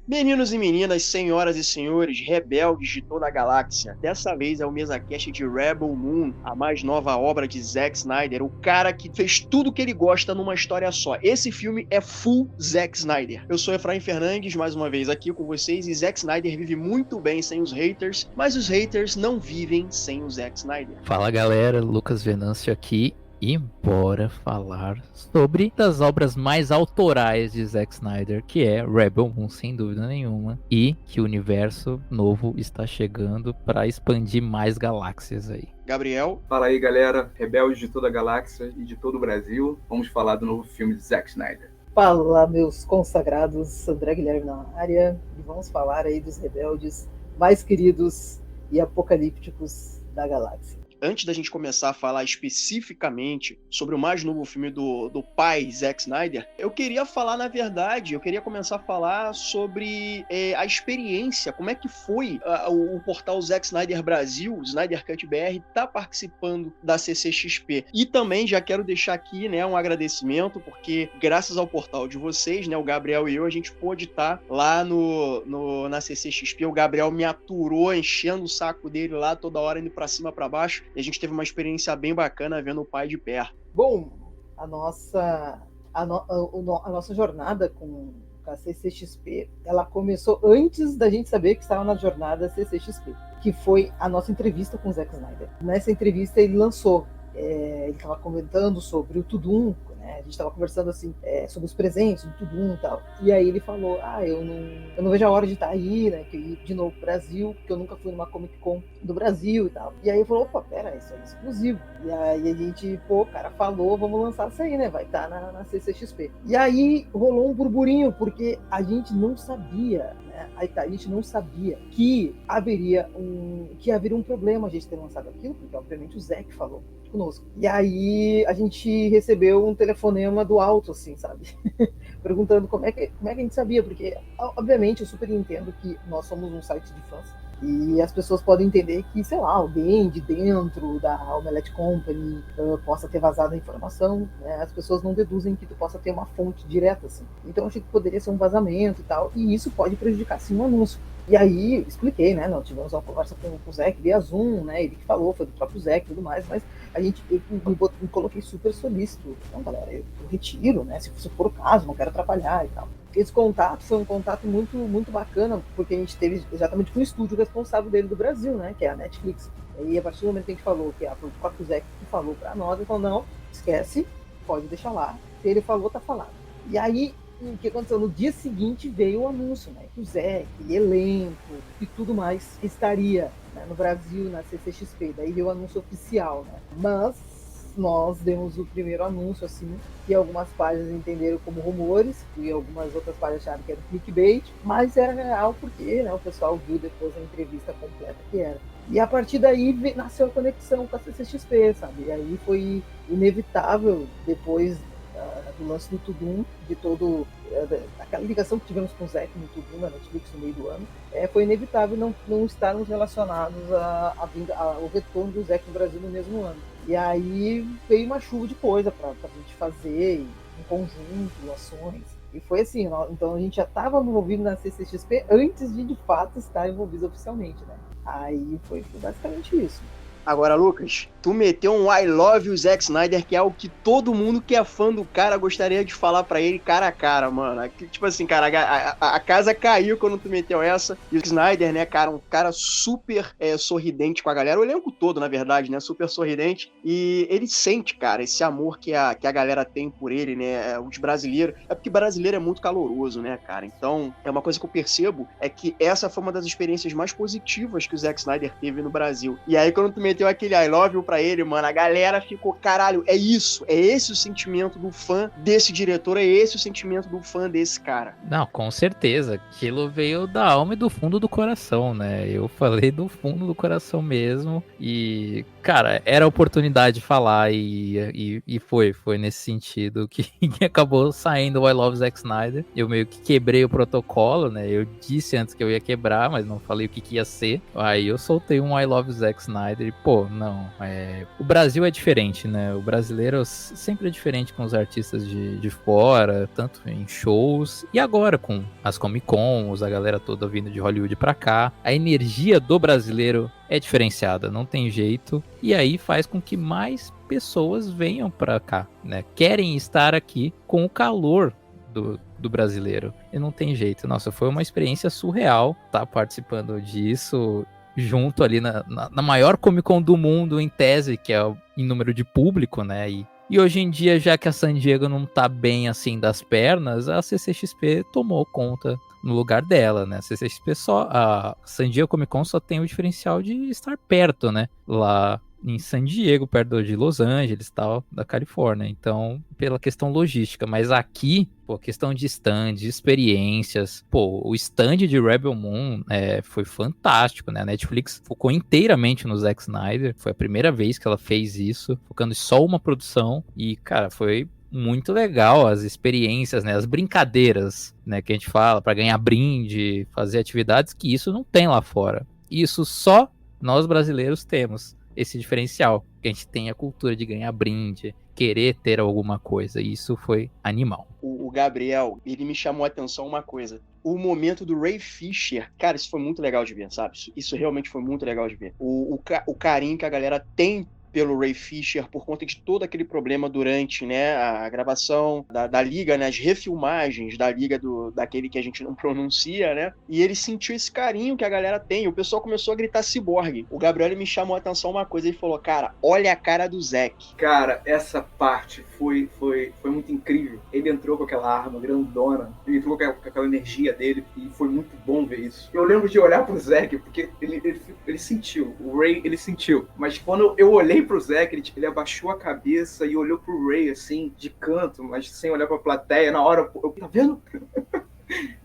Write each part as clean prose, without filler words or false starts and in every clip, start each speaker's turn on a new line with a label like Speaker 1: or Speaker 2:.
Speaker 1: Meninos e meninas, senhoras e senhores, rebeldes de toda a galáxia, dessa vez é o MesaCast de Rebel Moon, a mais nova obra de Zack Snyder, o cara que fez tudo que ele gosta numa história só. Esse filme é full Zack Snyder. Eu sou Efraim Fernandes, mais uma vez aqui com vocês, e Zack Snyder vive muito bem sem os haters, mas os haters não vivem sem o Zack Snyder.
Speaker 2: Fala galera, Lucas Venâncio aqui e bora falar sobre das obras mais autorais de Zack Snyder, que é Rebel Moon, sem dúvida nenhuma, e que o universo novo está chegando para expandir mais galáxias aí.
Speaker 1: Gabriel.
Speaker 3: Fala aí galera, rebeldes de toda a galáxia e de todo o Brasil, vamos falar do novo filme de Zack Snyder.
Speaker 4: Fala meus consagrados, André Guilherme na área, e vamos falar aí dos rebeldes mais queridos e apocalípticos da galáxia.
Speaker 1: Antes da gente começar a falar especificamente sobre o mais novo filme do pai Zack Snyder, eu queria começar a falar sobre a experiência, como é que foi o portal Zack Snyder Brasil, o Snyder Cut BR, tá participando da CCXP. E também já quero deixar aqui, né, um agradecimento, porque graças ao portal de vocês, né, o Gabriel e eu, a gente pôde estar lá na CCXP. O Gabriel me aturou, enchendo o saco dele lá toda hora, indo pra cima, pra baixo. E a gente teve uma experiência bem bacana vendo o pai de perto.
Speaker 4: Bom, a nossa jornada com a CCXP, ela começou antes da gente saber que estava na jornada CCXP, que foi a nossa entrevista com o Zack Snyder. Nessa entrevista ele lançou, ele estava comentando sobre o Tudum, né? A gente estava conversando assim, sobre os presentes do Tudum e tal. E aí ele falou, eu não vejo a hora de estar aí, né? Que eu ir de novo pro Brasil, porque eu nunca fui numa Comic Con do Brasil e tal. E aí ele falou, opa, pera, isso é exclusivo. E aí a gente, o cara falou, vamos lançar isso aí, né? Vai estar na CCXP. E aí rolou um burburinho, porque a gente não sabia, né? A gente não sabia que haveria um problema a gente ter lançado aquilo, porque obviamente o Zack falou conosco. E aí a gente recebeu um telefonema do alto, assim, sabe? Perguntando como é que a gente sabia, porque obviamente eu super entendo que nós somos um site de fãs e as pessoas podem entender que, sei lá, alguém de dentro da Omelette Company possa ter vazado a informação, né? As pessoas não deduzem que tu possa ter uma fonte direta, assim. Então eu achei que poderia ser um vazamento e tal, e isso pode prejudicar, sim, um anúncio. E aí, expliquei, né? Nós tivemos uma conversa com o Zack via Zoom, né? Ele que falou, foi do próprio Zack e tudo mais, mas eu me coloquei super solícito. Então, galera, eu retiro, né? Se for o caso, não quero atrapalhar e tal. Esse contato foi um contato muito, muito bacana, porque a gente teve exatamente com o estúdio responsável dele do Brasil, né? Que é a Netflix. E a partir do momento que a gente falou, que foi o próprio Zack que falou pra nós, ele falou, não, esquece, pode deixar lá. Se ele falou, tá falado. E aí, o que aconteceu? No dia seguinte veio o anúncio, né? Que o Zack, elenco e tudo mais estaria, né, no Brasil, na CCXP. Daí veio o anúncio oficial, né? Mas nós demos o primeiro anúncio, assim, que algumas páginas entenderam como rumores, e algumas outras páginas acharam que era clickbait, mas era real porque, né, o pessoal viu depois a entrevista completa que era. E a partir daí nasceu a conexão com a CCXP, sabe? E aí foi inevitável, depois do lance do Tudum, de todo aquela ligação que tivemos com o Zack no Tudum, na Netflix, no meio do ano, foi inevitável não estarmos relacionados ao retorno do Zack no Brasil no mesmo ano. E aí veio uma chuva de coisa pra gente fazer, em conjunto, ações. E foi assim, então a gente já estava envolvido na CCXP antes de fato estar envolvido oficialmente, né? Aí foi basicamente isso.
Speaker 1: Agora, Lucas, tu meteu um I love you Zack Snyder, que é o que todo mundo que é fã do cara gostaria de falar pra ele cara a cara, mano. Tipo assim, cara, a casa caiu quando tu meteu essa. E o Snyder, né, cara, um cara super sorridente com a galera. O elenco todo, na verdade, né, super sorridente. E ele sente, cara, esse amor que a galera tem por ele, né, os brasileiros. É porque brasileiro é muito caloroso, né, cara. Então, é uma coisa que eu percebo, é que essa foi uma das experiências mais positivas que o Zack Snyder teve no Brasil. E aí, quando tu meteu aquele I love you pra ele, mano, a galera ficou, caralho, é isso, é esse o sentimento do fã desse diretor, é esse o sentimento do fã desse cara.
Speaker 2: Não, com certeza, aquilo veio da alma e do fundo do coração, né? Eu falei do fundo do coração mesmo e, cara, era a oportunidade de falar e foi nesse sentido que acabou saindo o I Love Zack Snyder. Eu meio que quebrei o protocolo, né? Eu disse antes que eu ia quebrar, mas não falei o que ia ser. Aí eu soltei um I Love Zack Snyder e pô, não, o Brasil é diferente, né? O brasileiro sempre é diferente com os artistas de fora, tanto em shows, e agora com as Comic Cons, a galera toda vindo de Hollywood pra cá. A energia do brasileiro é diferenciada, não tem jeito, e aí faz com que mais pessoas venham pra cá, né? Querem estar aqui com o calor do brasileiro. E não tem jeito. Nossa, foi uma experiência surreal estar participando disso junto ali na maior Comic Con do mundo, em tese, que é em número de público, né? E hoje em dia, já que a San Diego não tá bem assim das pernas, a CCXP tomou conta no lugar dela, né? A San Diego Comic Con só tem o diferencial de estar perto, né? Lá em San Diego, perto de Los Angeles, tal, da Califórnia. Então, pela questão logística. Mas aqui, pô, questão de stand, de experiências. Pô, o stand de Rebel Moon foi fantástico, né? A Netflix focou inteiramente no Zack Snyder. Foi a primeira vez que ela fez isso, focando em só uma produção. E, cara, foi muito legal as experiências, né? As brincadeiras, né? Que a gente fala para ganhar brinde, fazer atividades que isso não tem lá fora. Isso só nós brasileiros temos. Esse diferencial, que a gente tem a cultura de ganhar brinde, querer ter alguma coisa, e isso foi animal.
Speaker 1: O Gabriel, ele me chamou a atenção uma coisa, o momento do Ray Fisher, cara, isso foi muito legal de ver, sabe? Isso realmente foi muito legal de ver. O carinho que a galera tem pelo Ray Fisher por conta de todo aquele problema durante, né, a gravação da Liga, né, as refilmagens da Liga daquele que a gente não pronuncia, né, e ele sentiu esse carinho que a galera tem, o pessoal começou a gritar ciborgue. O Gabriel me chamou a atenção uma coisa, ele falou, cara, olha a cara do Zack.
Speaker 3: Cara, essa parte foi muito incrível. Ele entrou com aquela arma grandona, ele entrou com aquela energia dele, e foi muito bom ver isso. Eu lembro de olhar pro Zack, porque ele sentiu, o Ray, ele sentiu, mas quando eu olhei pro Zack, ele abaixou a cabeça e olhou pro Ray, assim, de canto, mas sem olhar pra plateia. Na hora, tá vendo?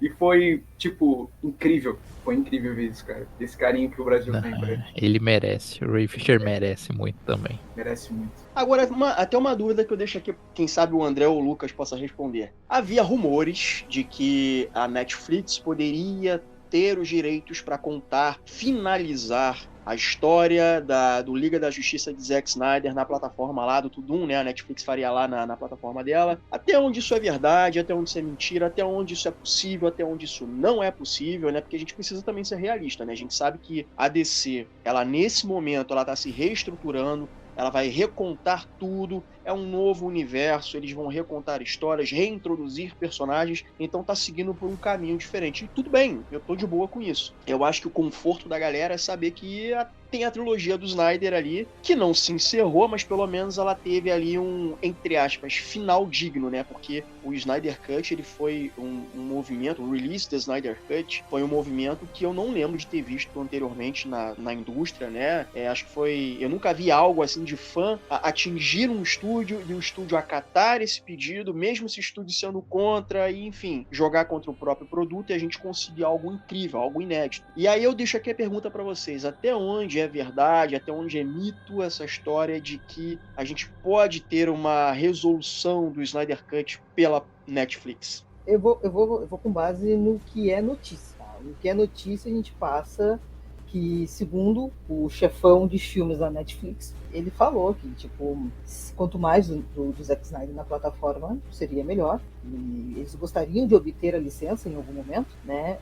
Speaker 3: E foi, tipo, incrível. Foi incrível ver isso, cara. Esse carinho que o Brasil tem pra ele.
Speaker 2: Ele merece. O Ray Fisher merece muito também.
Speaker 3: Merece muito.
Speaker 1: Agora, até uma dúvida que eu deixo aqui, quem sabe o André ou o Lucas possa responder. Havia rumores de que a Netflix poderia ter os direitos para finalizar a história do Liga da Justiça de Zack Snyder na plataforma lá do Tudum, né? A Netflix faria lá na plataforma dela. Até onde isso é verdade, até onde isso é mentira, até onde isso é possível, até onde isso não é possível, né? Porque a gente precisa também ser realista, né? A gente sabe que a DC, ela nesse momento, ela tá se reestruturando, ela vai recontar tudo, é um novo universo, eles vão recontar histórias, reintroduzir personagens, então tá seguindo por um caminho diferente. E tudo bem, eu tô de boa com isso. Eu acho que o conforto da galera é saber que tem a trilogia do Snyder ali, que não se encerrou, mas pelo menos ela teve ali um, entre aspas, final digno, né? Porque o Snyder Cut, ele foi um movimento, o release do Snyder Cut foi um movimento que eu não lembro de ter visto anteriormente na indústria, né? Acho que foi... Eu nunca vi algo assim de fã atingir um estúdio e o estúdio acatar esse pedido, mesmo esse estúdio sendo contra, e enfim, jogar contra o próprio produto e a gente conseguir algo incrível, algo inédito. E aí eu deixo aqui a pergunta para vocês, até onde é verdade, até onde é mito essa história de que a gente pode ter uma resolução do Snyder Cut pela Netflix?
Speaker 4: Eu vou com base no que é notícia. Tá? No que é notícia, a gente passa que, segundo o chefão de filmes da Netflix, ele falou que, tipo, quanto mais do Zack Snyder na plataforma, seria melhor. E eles gostariam de obter a licença em algum momento, né?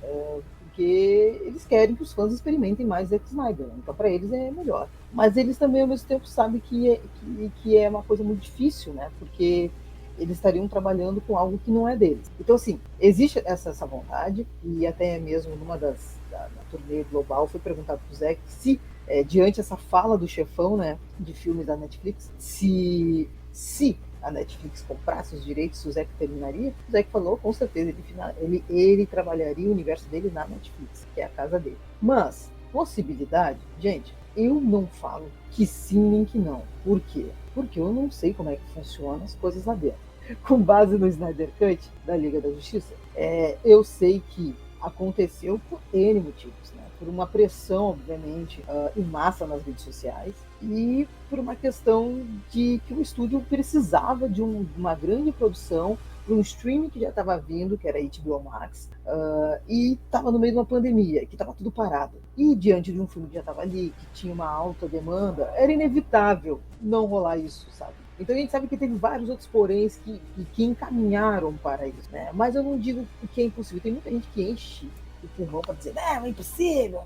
Speaker 4: Porque eles querem que os fãs experimentem mais Zack Snyder. Então, para eles é melhor. Mas eles também, ao mesmo tempo, sabem que é uma coisa muito difícil, né? Porque eles estariam trabalhando com algo que não é deles. Então, assim, existe essa vontade, e até mesmo numa da turnê global foi perguntado para o Zack se, diante essa fala do chefão, né, de filmes da Netflix, se a Netflix comprasse os direitos, o Zack terminaria. O Zack falou, com certeza, ele trabalharia o universo dele na Netflix, que é a casa dele. Mas, possibilidade, gente, eu não falo que sim nem que não. Por quê? Porque eu não sei como é que funcionam as coisas lá dentro. Com base no Snyder Cut da Liga da Justiça, eu sei que aconteceu por N motivos, né? Por uma pressão, obviamente, em massa nas redes sociais, e por uma questão de que o estúdio precisava de uma grande produção para um streaming que já estava vindo, que era HBO Max, e estava no meio de uma pandemia, que estava tudo parado. E diante de um filme que já estava ali, que tinha uma alta demanda, era inevitável não rolar isso, sabe? Então a gente sabe que teve vários outros poréns que encaminharam para isso, né? Mas eu não digo que é impossível. Tem muita gente que enche o pulmão para dizer, não, é impossível,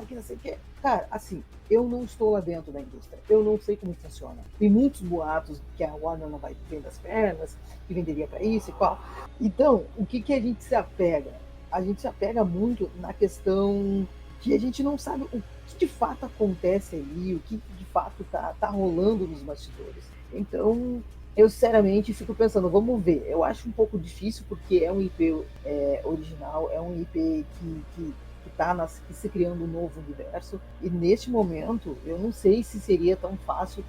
Speaker 4: que não sei o quê. Cara, assim, eu não estou lá dentro da indústria, eu não sei como funciona. Tem muitos boatos que a Warner não vai vender as pernas, que venderia para isso e qual. Então, o que a gente se apega? A gente se apega muito na questão que a gente não sabe o que de fato acontece ali, o que de fato tá rolando nos bastidores. Então, eu sinceramente fico pensando, vamos ver. Eu acho um pouco difícil porque é um IP original, é um IP que está se criando um novo universo. E neste momento, eu não sei se seria tão fácil,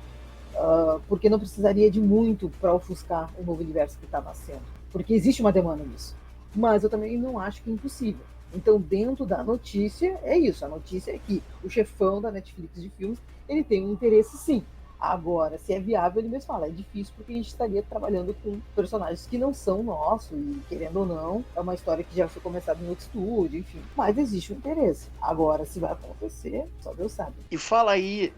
Speaker 4: porque não precisaria de muito para ofuscar o novo universo que está nascendo. Porque existe uma demanda nisso. Mas eu também não acho que é impossível. Então, dentro da notícia, é isso. A notícia é que o chefão da Netflix de filmes, ele tem um interesse sim. Agora, se é viável, ele mesmo fala, é difícil porque a gente estaria trabalhando com personagens que não são nossos e, querendo ou não, é uma história que já foi começada em outro estúdio, enfim. Mas existe um interesse. Agora, se vai acontecer, só Deus sabe.
Speaker 1: E fala aí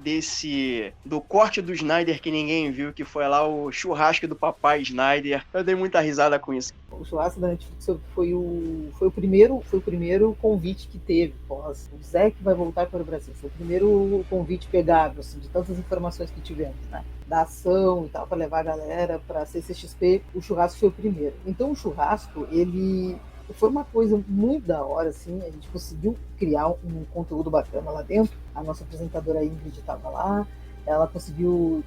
Speaker 1: do corte do Snyder que ninguém viu, que foi lá o churrasco do papai Snyder. Eu dei muita risada com isso.
Speaker 4: O churrasco da Netflix foi o primeiro convite que teve. Pós, o Zack vai voltar para o Brasil. Foi o primeiro convite pegável, assim, de tantas informações que tivemos, né? Da ação e tal, para levar a galera para CCXP. O churrasco foi o primeiro. Então, o churrasco, ele foi uma coisa muito da hora, assim. A gente conseguiu criar um conteúdo bacana lá dentro. A nossa apresentadora Ingrid estava lá. Ela conseguiu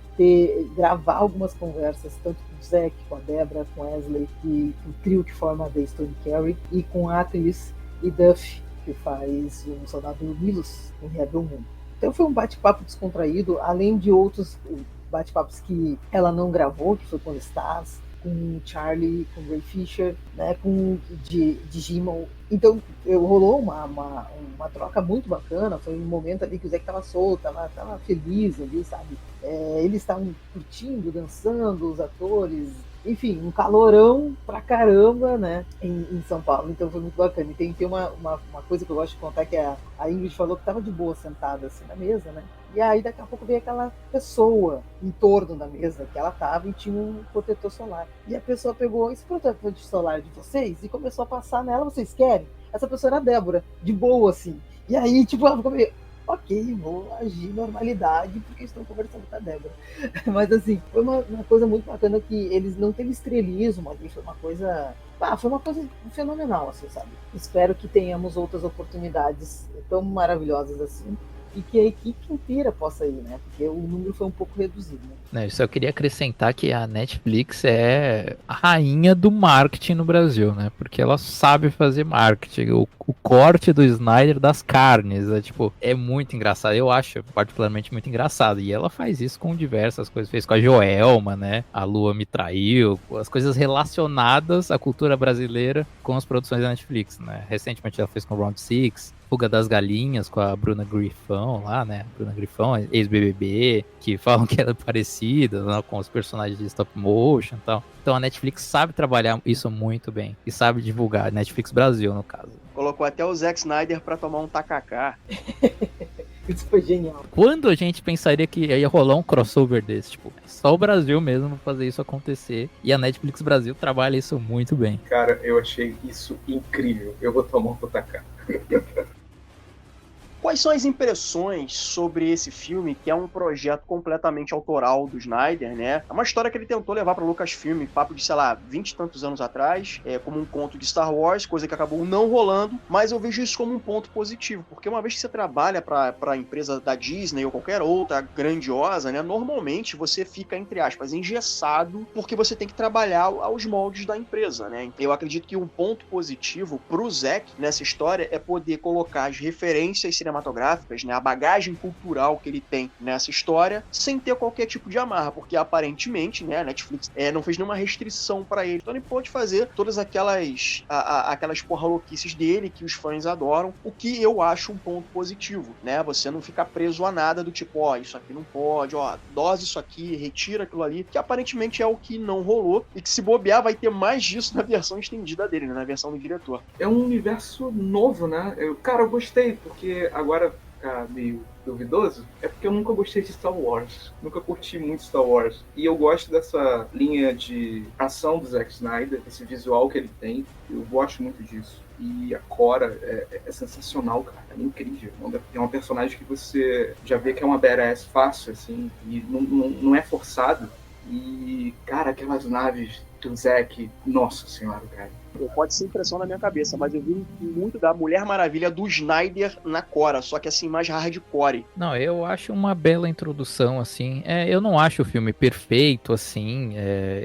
Speaker 4: gravar algumas conversas, tanto com o Zack, com a Debra, com a Wesley, e o trio que forma a The Stone Carey, e com a atriz e Duff, que faz o soldado Milos em Rebel Moon. Então foi um bate-papo descontraído, além de outros bate-papos que ela não gravou, que foi com o Stars, com o Charlie, com o Ray Fisher, né, com o Digimon. Então rolou uma troca muito bacana. Foi um momento ali que o Zack estava solto, estava feliz ali, sabe? Eles estavam curtindo, dançando, os atores. Enfim, um calorão pra caramba, né, em São Paulo. Então foi muito bacana. E tem uma coisa que eu gosto de contar, que a Ingrid falou que tava de boa sentada assim na mesa, né? E aí daqui a pouco veio aquela pessoa em torno da mesa que ela tava e tinha um protetor solar. E a pessoa pegou esse protetor solar de vocês e começou a passar nela. Vocês querem? Essa pessoa era a Débora, de boa assim. E aí, tipo, ela ficou meio... Ok, vou agir normalidade porque estou conversando com a Débora. Mas assim, foi uma coisa muito bacana que eles não teve estrelismo ali, foi uma coisa fenomenal, assim, sabe? Espero que tenhamos outras oportunidades tão maravilhosas assim e que a equipe inteira possa ir, né? Porque o número foi um pouco reduzido, né?
Speaker 2: Eu só queria acrescentar que a Netflix é a rainha do marketing no Brasil, né? Porque ela sabe fazer marketing. O corte do Snyder das carnes é muito engraçado. Eu acho particularmente muito engraçado. E ela faz isso com diversas coisas. Fez com a Joelma, né? A Lua Me Traiu. As coisas relacionadas à cultura brasileira com as produções da Netflix, né? Recentemente ela fez com o Round Six. Fuga das Galinhas com a Bruna Grifão lá, né? Bruna Grifão, ex-BBB, que falam que ela é parecida, né, com os personagens de stop motion e tal. Então a Netflix sabe trabalhar isso muito bem e sabe divulgar. Netflix Brasil, no caso.
Speaker 1: Colocou até o Zack Snyder pra tomar um tacacá.
Speaker 4: Isso foi genial.
Speaker 2: Quando a gente pensaria que ia rolar um crossover desse? Só o Brasil mesmo pra fazer isso acontecer. E a Netflix Brasil trabalha isso muito bem.
Speaker 3: Cara, eu achei isso incrível. Eu vou tomar um tacacá.
Speaker 1: Quais são as impressões sobre esse filme, que é um projeto completamente autoral do Snyder, né? É uma história que ele tentou levar para Lucasfilm, papo de, 20 e tantos anos atrás, como um conto de Star Wars, coisa que acabou não rolando, mas eu vejo isso como um ponto positivo, porque uma vez que você trabalha para a empresa da Disney ou qualquer outra grandiosa, né, normalmente você fica, entre aspas, engessado, porque você tem que trabalhar aos moldes da empresa, né? Eu acredito que um ponto positivo pro Zack nessa história é poder colocar as referências cinematográficas cinematográficas, né, a bagagem cultural que ele tem nessa história, sem ter qualquer tipo de amarra, porque aparentemente, né, a Netflix não fez nenhuma restrição pra ele, então ele pode fazer todas aquelas porra louquices dele que os fãs adoram, o que eu acho um ponto positivo, né, você não fica preso a nada do tipo, ó, isso aqui não pode, ó, dose isso aqui, retira aquilo ali, que aparentemente é o que não rolou, e que se bobear vai ter mais disso na versão estendida dele, né, na versão do diretor.
Speaker 3: É um universo novo, né? Eu gostei, porque agora ficar meio duvidoso, é porque eu nunca gostei de Star Wars. Nunca curti muito Star Wars. E eu gosto dessa linha de ação do Zack Snyder, esse visual que ele tem. Eu gosto muito disso. E a Cora é sensacional, cara. É incrível. É uma personagem que você já vê que é uma badass fácil, assim, e não é forçado. E, cara, aquelas naves do Zack, nossa senhora, cara.
Speaker 1: Pode ser impressão na minha cabeça, mas eu vi muito da Mulher Maravilha do Snyder na Cora, só que assim, mais hardcore.
Speaker 2: Não, eu acho uma bela introdução, assim. Eu não acho o filme perfeito, assim.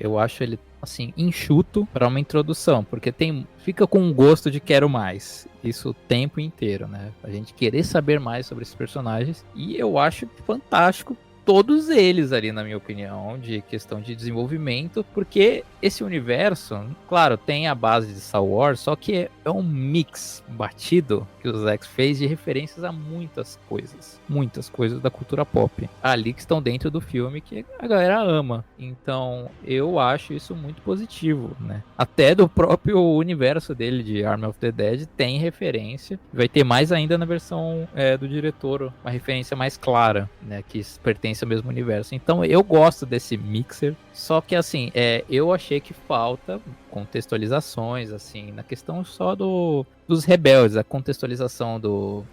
Speaker 2: Eu acho ele, assim, enxuto para uma introdução, porque fica com um gosto de quero mais. Isso o tempo inteiro, né? A gente querer saber mais sobre esses personagens. E eu acho fantástico todos eles ali, na minha opinião, de questão de desenvolvimento, porque esse universo, claro, tem a base de Star Wars, só que é um mix batido que o Zack fez de referências a muitas coisas da cultura pop, ali que estão dentro do filme que a galera ama. Então, eu acho isso muito positivo, né? Até do próprio universo dele, de Army of the Dead, tem referência. Vai ter mais ainda na versão do diretor, uma referência mais clara, né? Que pertence ao mesmo universo. Então, eu gosto desse mixer. Só que, assim, eu achei que falta contextualizações, assim, na questão só dos rebeldes, a contextualização do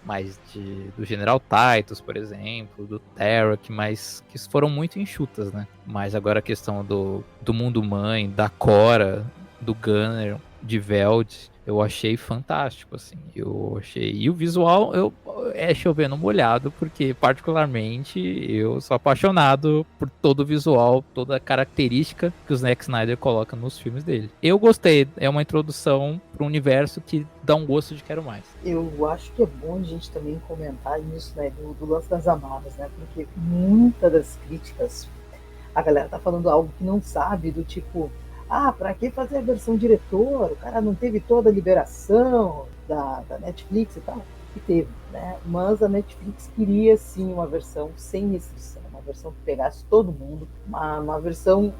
Speaker 2: General Titus, por exemplo, do Tarak, mas que foram muito enxutas, né? Mas agora a questão do mundo mãe, da Cora, do Gunner, de Veld, eu achei fantástico, assim, e o visual, é chovendo molhado, porque particularmente eu sou apaixonado por todo o visual, toda a característica que o Zack Snyder coloca nos filmes dele. Eu gostei, é uma introdução para um universo que dá um gosto de quero mais.
Speaker 4: Eu acho que é bom a gente também comentar isso, né, do lance das amarras, né, porque muitas das críticas, a galera tá falando algo que não sabe, do tipo, pra que fazer a versão diretor? O cara não teve toda a liberação da Netflix e tal. E teve, né? Mas a Netflix queria sim uma versão sem restrição, uma versão que pegasse todo mundo, uma versão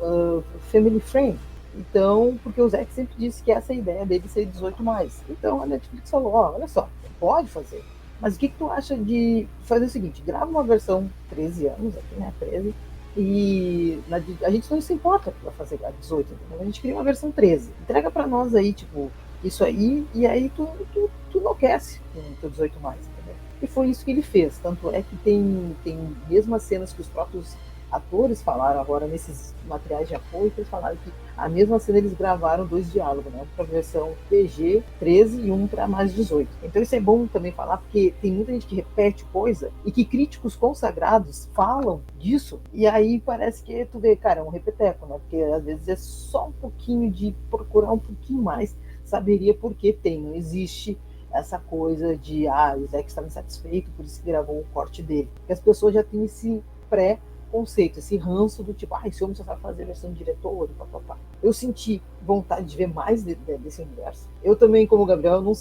Speaker 4: family friendly. Então, porque o Zack sempre disse que essa é a ideia dele ser 18+. Então a Netflix falou, olha só, pode fazer. Mas o que tu acha de fazer o seguinte, grava uma versão 13 anos, aqui, né, 13, e a gente não se importa pra fazer a 18, entendeu? A gente queria uma versão 13. Entrega pra nós aí, tipo, isso aí, e aí tu enlouquece com o 18+, entendeu? E foi isso que ele fez. Tanto é que tem mesmo as cenas que os próprios atores falaram agora nesses materiais de apoio, que eles falaram que a mesma cena eles gravaram 2 diálogos, né? Um para a versão PG 13 e um para mais 18. Então isso é bom também falar, porque tem muita gente que repete coisa e que críticos consagrados falam disso, e aí parece que tu vê, cara, é um repeteco, né? Porque às vezes é só um pouquinho de procurar um pouquinho mais, saberia por que não existe essa coisa de o Zack estava insatisfeito, por isso que gravou o corte dele. Porque as pessoas já têm esse pré-conceito, esse ranço do tipo, esse homem só sabe fazer versão de diretor, papapá. Eu senti vontade de ver mais desse universo. Eu também, como o Gabriel, eu não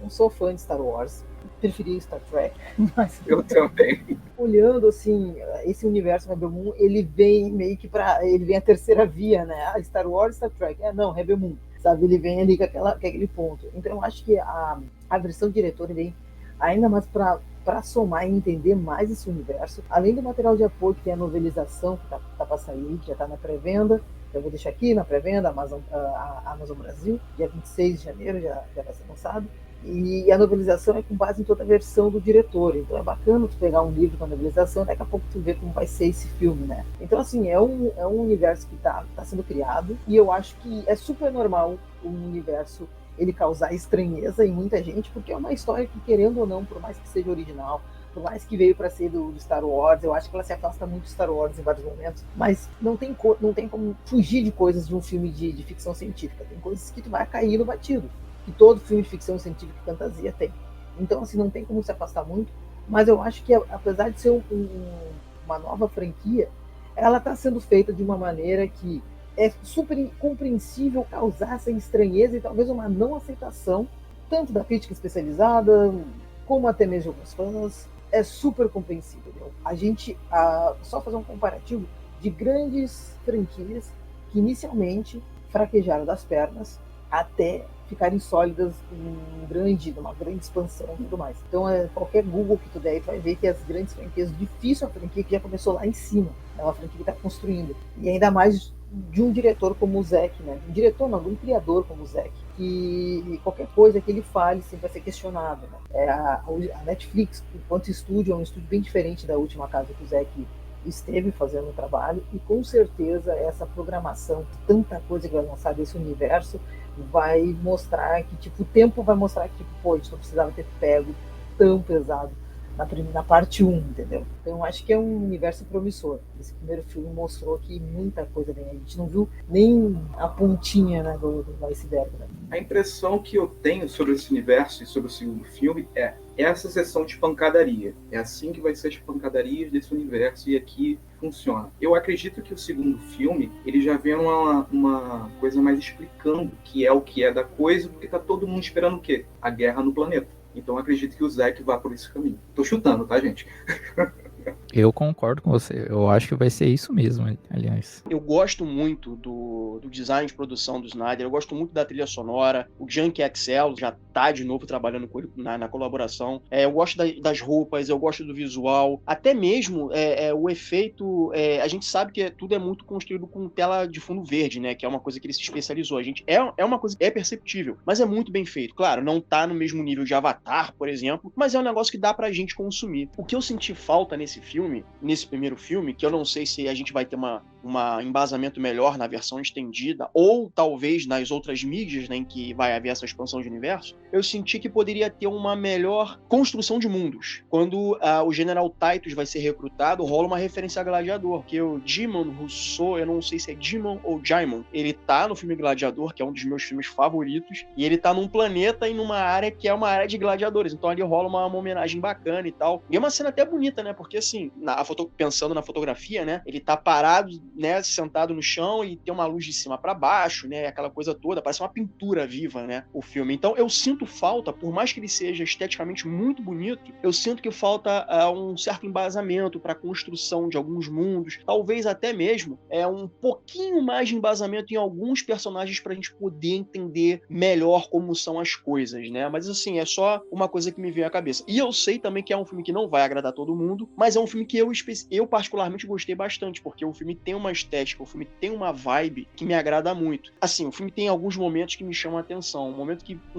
Speaker 4: sou fã de Star Wars. Preferia Star Trek, mas
Speaker 3: eu também.
Speaker 4: Olhando assim, esse universo Rebel Moon, ele vem meio que ele vem a terceira via, né? Star Wars, Star Trek. Não, Rebel Moon, sabe? Ele vem ali com aquele ponto. Então eu acho que a versão diretor vem ainda mais para somar e entender mais esse universo. Além do material de apoio, que tem a novelização que tá para sair, que já está na pré-venda. Eu vou deixar aqui na pré-venda, a Amazon Brasil, dia 26 de janeiro já vai ser lançado. E a novelização é com base em toda a versão do diretor. Então é bacana tu pegar um livro com a novelização, daqui a pouco tu vê como vai ser esse filme, né? Então, assim, é um universo que tá sendo criado, e eu acho que é super normal um universo ele causar estranheza em muita gente, porque é uma história que, querendo ou não, por mais que seja original, por mais que veio para ser do Star Wars, eu acho que ela se afasta muito do Star Wars em vários momentos, mas não tem como fugir de coisas de um filme de ficção científica. Tem coisas que tu vai cair no batido, que todo filme de ficção científica e fantasia tem. Então, assim, não tem como se afastar muito, mas eu acho que, apesar de ser uma nova franquia, ela está sendo feita de uma maneira que é super compreensível causar essa estranheza e talvez uma não aceitação, tanto da crítica especializada, como até mesmo de alguns fãs. É super compreensível. A gente, só fazer um comparativo de grandes franquias que inicialmente fraquejaram das pernas até ficarem sólidas numa grande expansão e tudo mais. Então, qualquer Google que tu der, vai ver que as grandes franquias, difícil a franquia que já começou lá em cima, é uma franquia que está construindo. E ainda mais de um diretor como o Zack, né? Um diretor não, de um criador como o Zack, que qualquer coisa que ele fale sempre vai ser questionado, né? A Netflix, enquanto estúdio, é um estúdio bem diferente da última casa que o Zack esteve fazendo o trabalho, e com certeza essa programação, tanta coisa que vai lançar desse universo, vai mostrar que, tipo, o tempo vai mostrar que, tipo, pô, a gente não precisava ter pego tão pesado na parte 1, entendeu? Então eu acho que é um universo promissor. Esse primeiro filme mostrou que muita coisa vem. A gente não viu nem a pontinha, né, do iceberg, né?
Speaker 3: A impressão que eu tenho sobre esse universo e sobre o segundo filme é essa sessão de pancadaria. É assim que vai ser as pancadarias desse universo, e aqui funciona. Eu acredito que o segundo filme, ele já vem uma coisa mais explicando o que é da coisa, porque tá todo mundo esperando o quê? A guerra no planeta. Então eu acredito que o Zack vá por esse caminho. Tô chutando, tá, gente?
Speaker 2: Eu concordo com você. Eu acho que vai ser isso mesmo, aliás.
Speaker 1: Eu gosto muito do design de produção do Snyder, eu gosto muito da trilha sonora. O Junkie XL já tá de novo trabalhando com ele na colaboração. Eu gosto das roupas, eu gosto do visual. Até mesmo o efeito... a gente sabe que tudo é muito construído com tela de fundo verde, né? Que é uma coisa que ele se especializou. É uma coisa que é perceptível, mas é muito bem feito. Claro, não tá no mesmo nível de Avatar, por exemplo, mas é um negócio que dá pra gente consumir. O que eu senti falta nesse primeiro filme, que eu não sei se a gente vai ter um embasamento melhor na versão estendida, ou talvez nas outras mídias, né, em que vai haver essa expansão de universo, eu senti que poderia ter uma melhor construção de mundos. Quando o General Titus vai ser recrutado, rola uma referência a Gladiador, que o Djimon Hounsou, eu não sei se é Djimon ou Jaimon, ele tá no filme Gladiador, que é um dos meus filmes favoritos, e ele tá num planeta e numa área que é uma área de gladiadores, então ali rola uma homenagem bacana e tal. E é uma cena até bonita, né, porque assim, pensando na fotografia, né, ele tá parado, né, sentado no chão e tem uma luz de cima para baixo, né, aquela coisa toda, parece uma pintura viva, né, o filme. Então eu sinto falta, por mais que ele seja esteticamente muito bonito, eu sinto que falta um certo embasamento para a construção de alguns mundos, talvez até mesmo um pouquinho mais de embasamento em alguns personagens para a gente poder entender melhor como são as coisas, né, mas assim, é só uma coisa que me veio à cabeça. E eu sei também que é um filme que não vai agradar todo mundo, mas é um filme que eu particularmente gostei bastante, porque o filme tem uma estética, o filme tem uma vibe que me agrada muito. Assim, o filme tem alguns momentos que me chamam a atenção. Um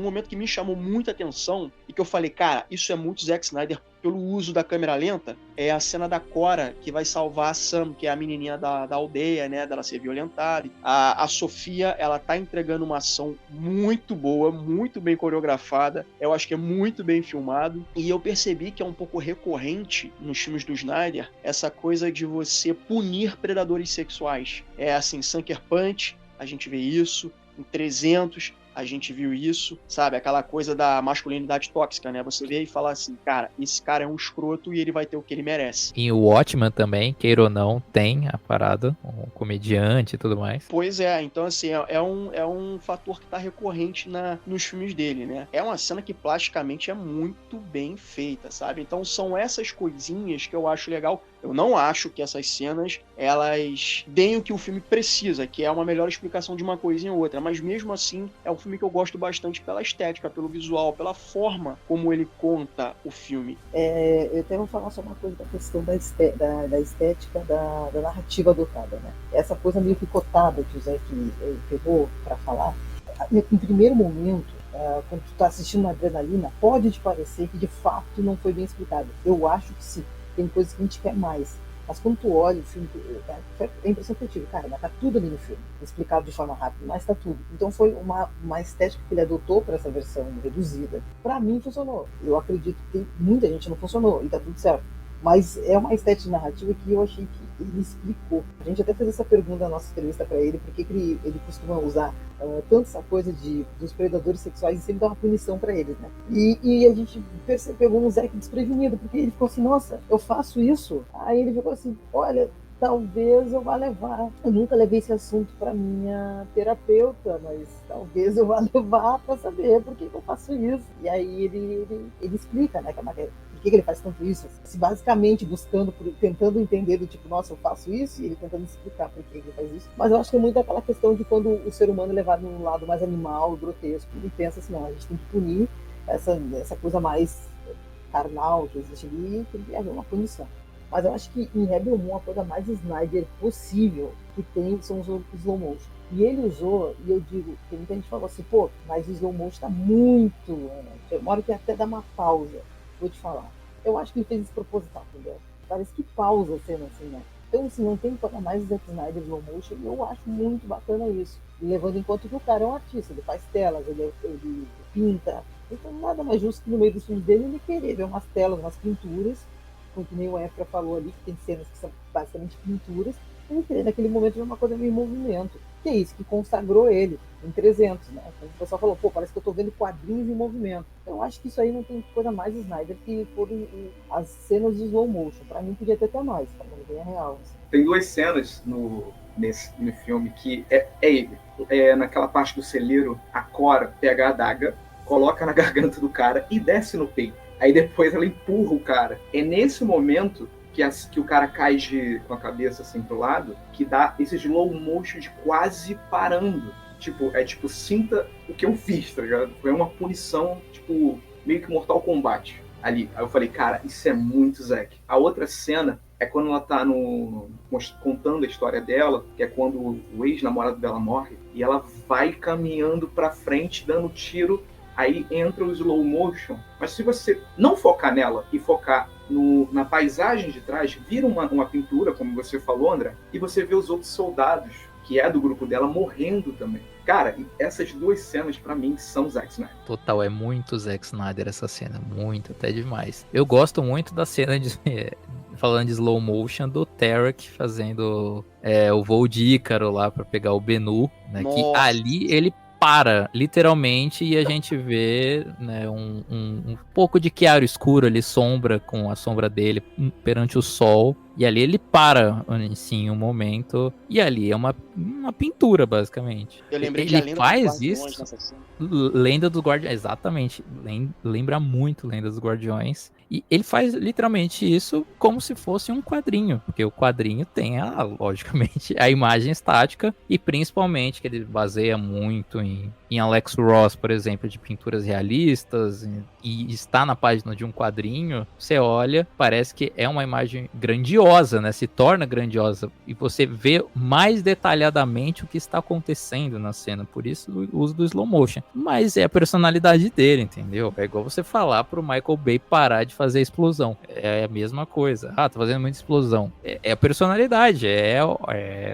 Speaker 1: momento que me chamou muita atenção e que eu falei, cara, isso é muito Zack Snyder pelo uso da câmera lenta, é a cena da Cora, que vai salvar a Sam, que é a menininha da aldeia, né, dela ser violentada. A Sofia, ela tá entregando uma ação muito boa, muito bem coreografada, eu acho que é muito bem filmado, e eu percebi que é um pouco recorrente nos filmes do Snyder, essa coisa de você punir predadores sexuais. É assim, Sucker Punch, a gente vê isso, em 300... a gente viu isso, sabe? Aquela coisa da masculinidade tóxica, né? Você vê e fala assim, cara, esse cara é um escroto e ele vai ter o que ele merece.
Speaker 2: E o Watchmen também, queira ou não, tem a parada, um comediante e tudo mais.
Speaker 1: Pois é, então assim, é um fator que tá recorrente nos filmes dele, né? É uma cena que plasticamente é muito bem feita, sabe? Então são essas coisinhas que eu acho legal. Eu não acho que essas cenas, elas deem o que o filme precisa, que é uma melhor explicação de uma coisinha ou outra, mas mesmo assim, é um filme que eu gosto bastante pela estética, pelo visual, pela forma como ele conta o filme.
Speaker 4: Eu até vou falar só uma coisa da questão da estética, da narrativa adotada, né? Essa coisa meio picotada que o Zé pegou para falar, em primeiro momento, quando tu tá assistindo uma Adrenalina, pode te parecer que de fato não foi bem explicado. Eu acho que sim. Tem coisas que a gente quer mais. Mas quando tu olha o filme, é a impressão que eu tive, cara, mas tá tudo ali no filme, explicado de forma rápida, mas tá tudo. Então foi uma estética que ele adotou para essa versão reduzida. Para mim funcionou. Eu acredito que tem muita gente não funcionou e tá tudo certo. Mas é uma estética narrativa que eu achei que ele explicou. A gente até fez essa pergunta na nossa entrevista para ele, por que ele costuma usar tanto essa coisa dos predadores sexuais e sempre dá uma punição para eles, né? E a gente pegou um Zack desprevenido, porque ele ficou assim, nossa, eu faço isso? Aí ele ficou assim, olha, talvez eu vá levar. Eu nunca levei esse assunto para minha terapeuta, mas talvez eu vá levar para saber por que eu faço isso. E aí ele explica, né, por que ele faz tanto isso. Se basicamente tentando entender do tipo, nossa, eu faço isso, e ele tentando explicar por que ele faz isso. Mas eu acho que é muito aquela questão de quando o ser humano é levado num lado mais animal, grotesco, ele pensa assim, não, a gente tem que punir essa coisa mais carnal que existe ali, tem que haver uma punição. Mas eu acho que em Rebel Moon a coisa mais Snyder possível que tem são os slow motion. E ele usou, e eu digo, porque muita gente falou assim, pô, mas o slow motion tá muito. Uma hora que até dá uma pausa. Vou te falar. Eu acho que ele fez isso proposital, entendeu? Parece que pausa a cena assim, né? Então, assim, não tem coisa mais Zack Snyder slow motion, e eu acho muito bacana isso. E levando em conta que o cara é um artista, ele faz telas, ele pinta. Então, nada mais justo que no meio dos filmes dele ele querer ver umas telas, umas pinturas, como que nem o Efra falou ali, que tem cenas que são basicamente pinturas, ele querer naquele momento ver uma coisa meio em movimento. Que é isso que consagrou ele em 300, né? Então, o pessoal falou, pô, parece que eu tô vendo quadrinhos em movimento. Então, eu acho que isso aí não tem coisa mais Snyder que foram as cenas de slow motion. Pra mim, podia ter até mais, pra mim, bem real. Assim.
Speaker 3: Tem duas cenas no filme que é ele. Naquela parte do celeiro, a Cora pega a adaga, coloca na garganta do cara e desce no peito. Aí depois ela empurra o cara. É nesse momento que o cara cai com a cabeça assim pro lado, que dá esse slow motion de quase parando. Tipo, sinta o que eu fiz, tá ligado? Foi uma punição, tipo, meio que Mortal Kombat ali. Aí eu falei, cara, isso é muito Zack. A outra cena é quando ela tá contando a história dela, que é quando o ex-namorado dela morre, e ela vai caminhando pra frente, dando tiro. Aí entra o slow motion, mas se você não focar nela e focar na paisagem de trás, vira uma pintura, como você falou, André, e você vê os outros soldados, que é do grupo dela, morrendo também. Cara, essas duas cenas, pra mim, são Zack Snyder.
Speaker 2: Total, é muito Zack Snyder essa cena, muito, até demais. Eu gosto muito da cena falando de slow motion, do Tarek fazendo o voo de Ícaro lá pra pegar o Bennu, né? Nossa. Que ali ele para, literalmente, e a gente vê, né, um pouco de chiaro escuro ali, sombra com a sombra dele perante o sol, e ali ele para, sim, um momento, e ali é uma pintura, basicamente.
Speaker 1: Eu lembrei
Speaker 2: ele
Speaker 1: de Lenda
Speaker 2: faz
Speaker 1: dos Guardiões
Speaker 2: isso,
Speaker 1: nessa cena.
Speaker 2: Lenda dos Guardiões, exatamente, lembra muito Lenda dos Guardiões, e ele faz literalmente isso como se fosse um quadrinho, porque o quadrinho tem, logicamente, a imagem estática, e principalmente que ele baseia muito em Alex Ross, por exemplo, de pinturas realistas, e está na página de um quadrinho, você olha, parece que é uma imagem grandiosa, né? Se torna grandiosa, e você vê mais detalhadamente o que está acontecendo na cena, por isso o uso do slow motion. Mas é a personalidade dele, entendeu? É igual você falar pro Michael Bay parar de fazer explosão. É a mesma coisa. Tá fazendo muita explosão. É a personalidade,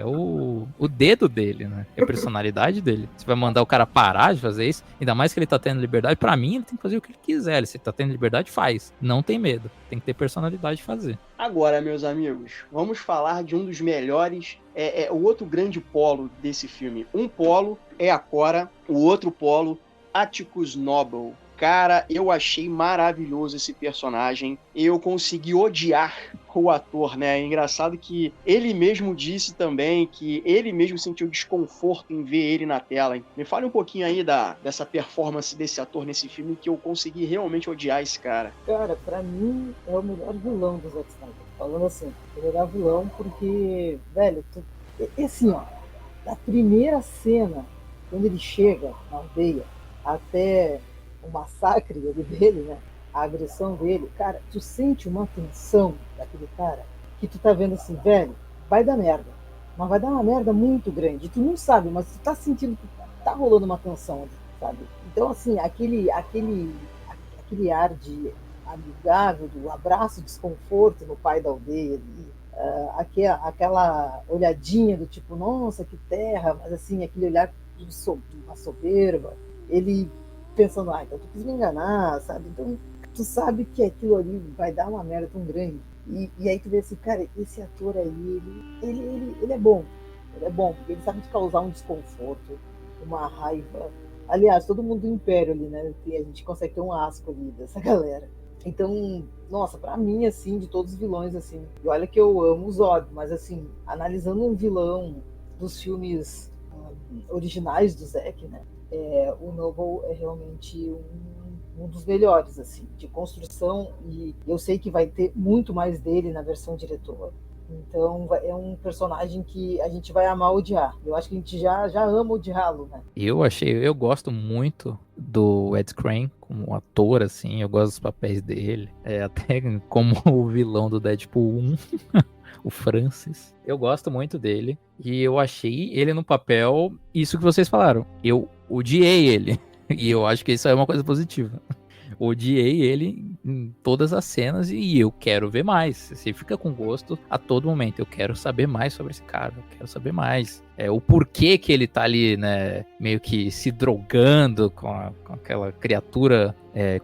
Speaker 2: o dedo dele, né? É a personalidade dele. Você vai mandar o cara parar de fazer isso, ainda mais que ele tá tendo liberdade. Pra mim, ele tem que fazer o que ele quiser. Se ele tá tendo liberdade, faz. Não tem medo. Tem que ter personalidade de fazer.
Speaker 1: Agora, meus amigos, vamos falar de um dos melhores, o outro grande polo desse filme. Um polo é a Cora, o outro polo, Atticus Noble. Cara, eu achei maravilhoso esse personagem. Eu consegui odiar o ator, né? É engraçado que ele mesmo disse também que ele mesmo sentiu desconforto em ver ele na tela. Me fale um pouquinho aí dessa performance desse ator nesse filme, que eu consegui realmente odiar esse cara.
Speaker 4: Cara, pra mim é o melhor vilão do Zack Snyder. Falando assim, o melhor vilão porque, velho, assim, ó, na primeira cena, quando ele chega na aldeia, até o massacre dele, né? A agressão dele, cara, tu sente uma tensão daquele cara que tu tá vendo assim, velho, vai dar merda. Mas vai dar uma merda muito grande. Tu não sabe, mas tu tá sentindo que tá rolando uma tensão, sabe? Então, assim, aquele ar de amigável, do abraço, desconforto no pai da aldeia ali, aquela olhadinha do tipo, nossa, que terra, mas assim, aquele olhar de uma soberba, ele pensando, então tu quis me enganar, sabe? Então tu sabe que aquilo ali vai dar uma merda tão grande. E aí tu vê assim, cara, esse ator aí, ele é bom. Ele é bom, porque ele sabe te causar um desconforto, uma raiva. Aliás, todo mundo do Império ali, né? A gente consegue ter um asco ali dessa galera. Então, nossa, pra mim, assim, de todos os vilões, assim, e olha que eu amo o Zod, mas assim, analisando um vilão dos filmes originais do Zack, né? O Noble é realmente um dos melhores, assim, de construção, e eu sei que vai ter muito mais dele na versão diretor. Então é um personagem que a gente vai amar odiar. Eu acho que a gente já ama odiá-lo, né?
Speaker 2: Eu gosto muito do Ed Skrein como ator, assim, eu gosto dos papéis dele. Até como o vilão do Deadpool 1, o Francis. Eu gosto muito dele. E eu achei ele no papel, isso que vocês falaram. Eu odiei ele. E eu acho que isso é uma coisa positiva. Odiei ele em todas as cenas e eu quero ver mais. Você fica com gosto a todo momento. Eu quero saber mais sobre esse cara. Eu quero saber mais. O porquê que ele tá ali, né? Meio que se drogando com aquela criatura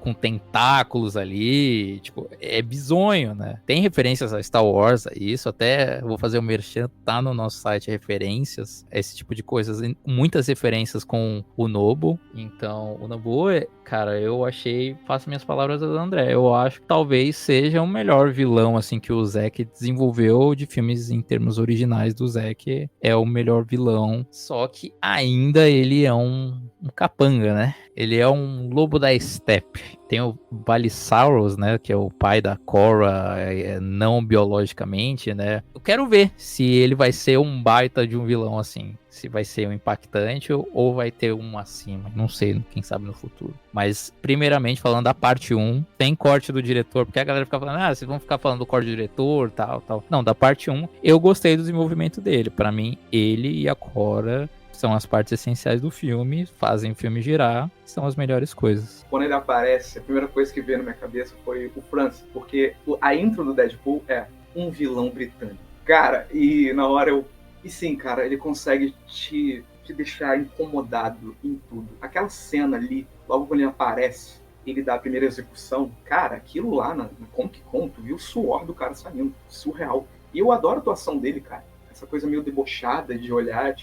Speaker 2: com tentáculos ali. Tipo, é bizonho, né? Tem referências a Star Wars, a isso. Até vou fazer o merchan, tá no nosso site, referências a esse tipo de coisas. Muitas referências com o Nobu. Então, o Nobu, cara, eu achei... Faço minhas palavras do André. Eu acho que talvez seja o melhor vilão, assim, que o Zack desenvolveu de filmes em termos originais do Zack. É o melhor vilão, só que ainda ele é um capanga, né? Ele é um lobo da steppe. Tem o Balisauros, né? Que é o pai da Korra, não biologicamente, né? Eu quero ver se ele vai ser um baita de um vilão assim. Se vai ser um impactante ou vai ter um acima. Não sei, quem sabe no futuro. Mas, primeiramente, falando da parte 1, tem corte do diretor, porque a galera fica falando, vocês vão ficar falando do corte do diretor, tal. Não, da parte 1, eu gostei do desenvolvimento dele. Pra mim, ele e a Korra são as partes essenciais do filme, fazem o filme girar, são as melhores coisas.
Speaker 3: Quando ele aparece, a primeira coisa que veio na minha cabeça foi o Francis, porque a intro do Deadpool é um vilão britânico. Cara, e na hora eu... E sim, cara, ele consegue te deixar incomodado em tudo. Aquela cena ali, logo quando ele aparece, ele dá a primeira execução, cara, aquilo lá na Comic Con, tu viu o suor do cara saindo, surreal. E eu adoro a atuação dele, cara. Essa coisa meio debochada de olhar,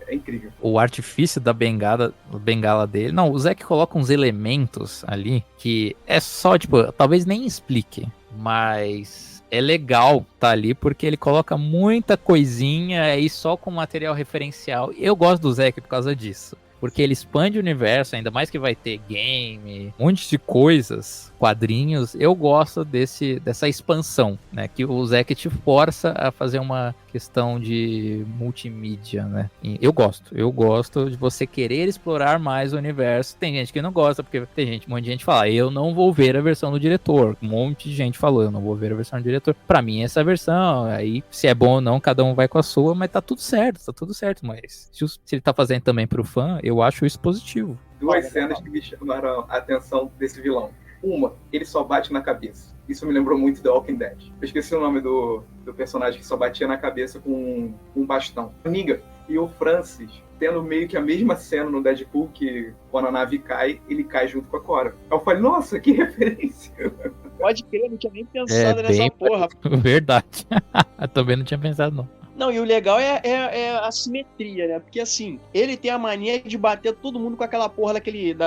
Speaker 3: é incrível.
Speaker 2: O artifício da bengala dele... Não, o Zack coloca uns elementos ali que é só, tipo, talvez nem explique, mas é legal tá ali porque ele coloca muita coisinha aí só com material referencial. E eu gosto do Zack por causa disso. Porque ele expande o universo, ainda mais que vai ter game, um monte de coisas, quadrinhos. Eu gosto dessa expansão, né? Que o Zack te força a fazer uma questão de multimídia, né? E eu gosto de você querer explorar mais o universo. Tem gente que não gosta, porque tem um monte de gente fala, eu não vou ver a versão do diretor. Um monte de gente falou, eu não vou ver a versão do diretor. Pra mim, essa versão, aí, se é bom ou não, cada um vai com a sua, mas tá tudo certo, mas se ele tá fazendo também pro fã, eu acho isso positivo.
Speaker 3: Duas cenas que me chamaram a atenção desse vilão. Uma, ele só bate na cabeça. Isso me lembrou muito The Walking Dead. Eu esqueci o nome do personagem que só batia na cabeça com um bastão. Amiga, e o Francis tendo meio que a mesma cena no Deadpool, que quando a nave cai, ele cai junto com a Korra. Eu falei, nossa, que referência.
Speaker 1: Pode crer, não tinha nem pensado nessa porra.
Speaker 2: Verdade. Eu também não tinha pensado, não.
Speaker 1: Não, e o legal é a simetria, né? Porque assim, ele tem a mania de bater todo mundo com aquela porra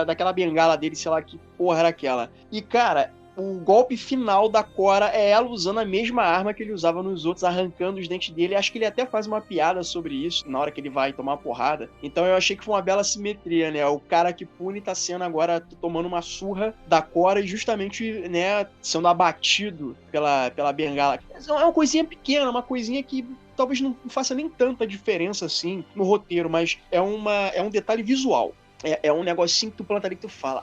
Speaker 1: daquela bengala dele, sei lá que porra era aquela. E, cara, o golpe final da Korra é ela usando a mesma arma que ele usava nos outros, arrancando os dentes dele. Acho que ele até faz uma piada sobre isso na hora que ele vai tomar a porrada. Então eu achei que foi uma bela simetria, né? O cara que pune tá sendo agora tomando uma surra da Korra e justamente, né, sendo abatido pela bengala. É uma coisinha pequena, uma coisinha que talvez não faça nem tanta diferença assim no roteiro, mas é um detalhe visual. É um negocinho que tu planta ali que tu fala,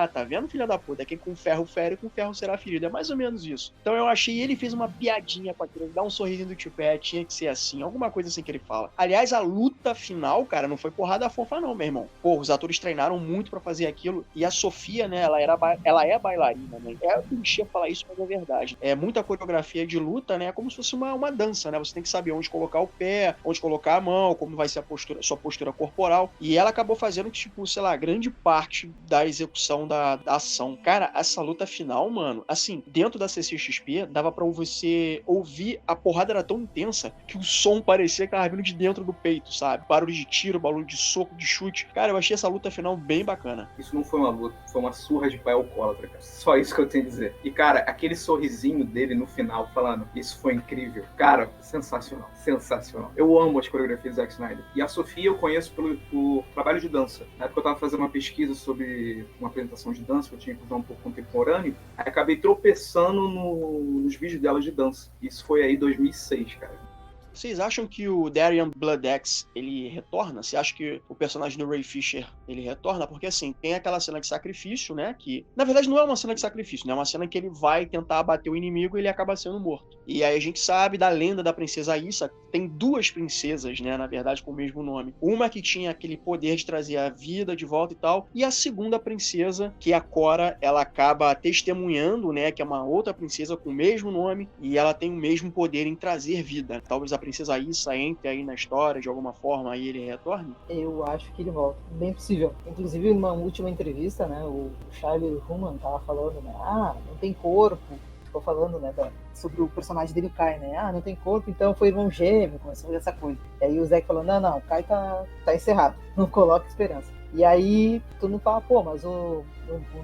Speaker 1: tá vendo, filha da puta? Quem com ferro fere, com ferro será ferido. É mais ou menos isso. Então eu achei, ele fez uma piadinha com aquilo, dá um sorrisinho do tipo, tinha que ser assim, alguma coisa assim que ele fala. Aliás, a luta final, cara, não foi porrada fofa não, meu irmão. Pô, os atores treinaram muito pra fazer aquilo, e a Sofia, né, ela é bailarina, né? É clichê falar isso, mas é verdade. É muita coreografia de luta, né, é como se fosse uma dança, né? Você tem que saber onde colocar o pé, onde colocar a mão, como vai ser sua postura corporal, e ela acabou fazendo que, tipo, sei lá, grande parte da execução da ação. Cara, essa luta final, mano, assim, dentro da CCXP, dava pra você ouvir, a porrada era tão intensa que o som parecia que tava vindo de dentro do peito, sabe? Barulho de tiro, barulho de soco, de chute. Cara, eu achei essa luta final bem bacana.
Speaker 3: Isso não foi uma luta, foi uma surra de pai alcoólatra, cara. Só isso que eu tenho a dizer. E, cara, aquele sorrisinho dele no final, falando, isso foi incrível. Cara, sensacional, sensacional. Eu amo as coreografias do Zack Snyder. E a Sofia eu conheço pelo trabalho de dança. Na época eu tava fazendo uma pesquisa sobre uma apresentação de dança, que eu tinha que usar um pouco contemporâneo, aí acabei tropeçando nos vídeos dela de dança. Isso foi aí 2006, cara.
Speaker 1: Vocês acham que o Darian Bloodaxe, ele retorna? Você acha que o personagem do Ray Fisher, ele retorna? Porque, assim, tem aquela cena de sacrifício, né? Que, na verdade, não é uma cena de sacrifício, né? É uma cena que ele vai tentar abater o inimigo e ele acaba sendo morto. E aí a gente sabe da lenda da princesa Issa. Tem duas princesas, né? Na verdade, com o mesmo nome. Uma que tinha aquele poder de trazer a vida de volta e tal. E a segunda princesa, que é a Cora, ela acaba testemunhando, né? Que é uma outra princesa com o mesmo nome. E ela tem o mesmo poder em trazer vida. Talvez a princesa Issa entre aí na história, de alguma forma, aí ele retorne?
Speaker 4: Eu acho que ele volta, bem possível. Inclusive, numa última entrevista, né, o Charlie Hunnam tava falando, né, não tem corpo, ficou falando, né, sobre o personagem dele, o Kai, né, não tem corpo, então foi irmão gêmeo, começou a fazer essa coisa. E aí o Zack falou, não, o Kai tá encerrado, não coloca esperança. E aí todo mundo fala, pô, mas o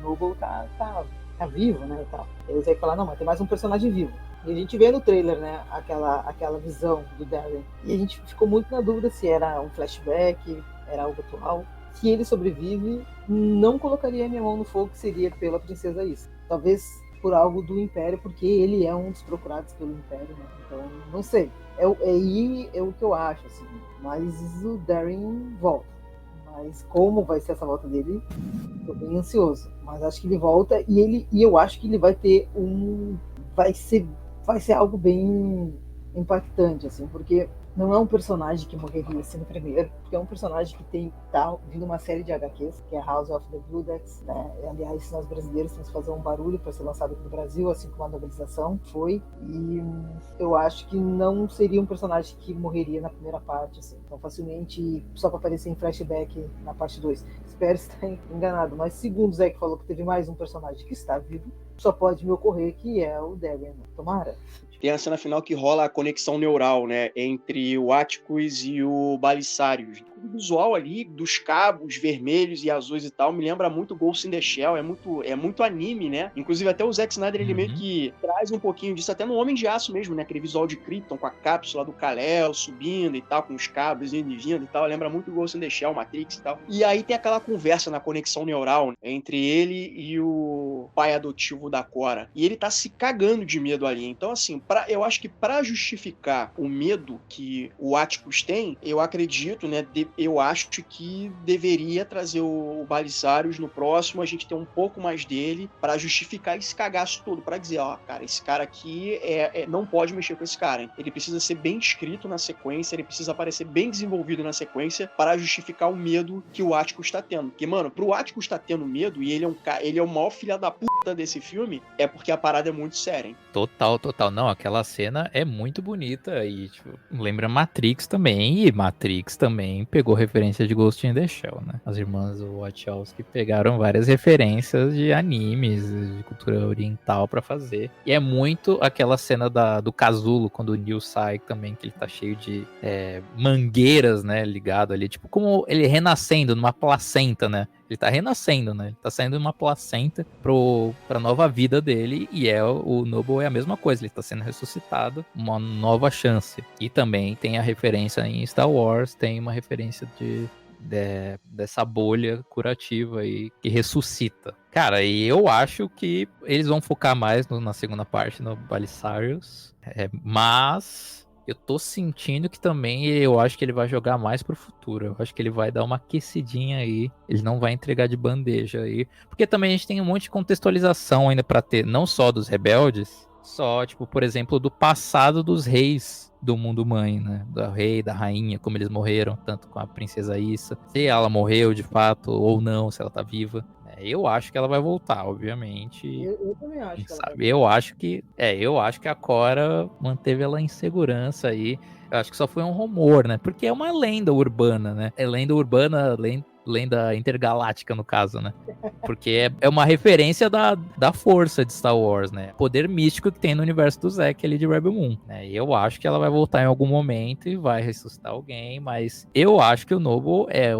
Speaker 4: Noble tá vivo, né, e tal. Aí o Zack fala, não, mas tem mais um personagem vivo. E a gente vê no trailer, né, aquela visão do Darren. E a gente ficou muito na dúvida se era um flashback, era algo atual. Se ele sobrevive, não colocaria minha mão no fogo que seria pela princesa Issa. Talvez por algo do Império, porque ele é um dos procurados pelo Império, né? Então, não sei. É o que eu acho, assim. Mas o Darren volta. Mas como vai ser essa volta dele, tô bem ansioso. Mas acho que ele volta e eu acho que ele vai ter vai ser algo bem impactante, assim, porque não é um personagem que morreria assim no primeiro, porque é um personagem que tá vindo uma série de HQs, que é House of the Bloodaxe, né? Aliás, nós brasileiros temos que fazer um barulho para ser lançado aqui no Brasil, assim como a novelização foi, e eu acho que não seria um personagem que morreria na primeira parte, assim, então facilmente só para aparecer em flashback na parte 2. Espero estar enganado, mas segundo o Zack falou que teve mais um personagem que está vivo, só pode me ocorrer que é o Darren. Tomara.
Speaker 1: Tem a cena final que rola a conexão neural, né, entre o Atticus e o Balisarius. O visual ali dos cabos vermelhos e azuis e tal me lembra muito Ghost in the Shell, é muito anime, né? Inclusive até o Zack Snyder, ele meio que traz um pouquinho disso até no Homem de Aço mesmo, né? Aquele visual de Krypton com a cápsula do Kal-El subindo e tal, com os cabos indo e vindo e tal, lembra muito Ghost in the Shell, Matrix e tal. E aí tem aquela conversa na conexão neural, né, entre ele e o pai adotivo da Cora. E ele tá se cagando de medo ali. Então, assim, eu acho que para justificar o medo que o Atticus tem, eu acredito, né, eu acho que deveria trazer o Balisarius no próximo, a gente ter um pouco mais dele para justificar esse cagaço todo, para dizer, cara, esse cara aqui não pode mexer com esse cara, hein? Ele precisa ser bem escrito na sequência, ele precisa aparecer bem desenvolvido na sequência para justificar o medo que o Atticus tá tendo. Porque, mano, pro Atticus tá tendo medo e ele é o maior filho da puta desse filme, é porque a parada é muito séria, hein?
Speaker 2: Total. Não, aquela cena é muito bonita e, tipo, lembra Matrix também. E Matrix também pegou referência de Ghost in the Shell, né? As irmãs Wachowski pegaram várias referências de animes, de cultura oriental pra fazer. E é muito aquela cena do casulo, quando o Neo sai também, que ele tá cheio de mangueiras, né? Ligado ali. Tipo, como ele renascendo numa placenta, né? Ele tá renascendo, né? Ele tá saindo de uma placenta pra nova vida dele. E o Noble é a mesma coisa. Ele tá sendo ressuscitado. Uma nova chance. E também tem a referência em Star Wars. Tem uma referência dessa bolha curativa aí que ressuscita. Cara, e eu acho que eles vão focar mais na segunda parte no Balisarius. Mas eu tô sentindo que também eu acho que ele vai jogar mais pro futuro. Eu acho que ele vai dar uma aquecidinha aí. Ele não vai entregar de bandeja aí. Porque também a gente tem um monte de contextualização ainda pra ter, não só dos rebeldes, só, tipo, por exemplo, do passado dos reis do mundo mãe, né? Do rei, da rainha, como eles morreram, tanto com a princesa Issa. Se ela morreu de fato ou não, se ela tá viva. Eu acho que ela vai voltar, obviamente.
Speaker 4: Eu também acho.
Speaker 2: Eu acho que a Cora manteve ela em segurança aí. Eu acho que só foi um rumor, né? Porque é uma lenda urbana, né? É lenda urbana, lenda intergaláctica, no caso, né? Porque é uma referência da força de Star Wars, né? Poder místico que tem no universo do Zack ali de Rebel Moon, né? E eu acho que ela vai voltar em algum momento e vai ressuscitar alguém, mas eu acho que o Noble é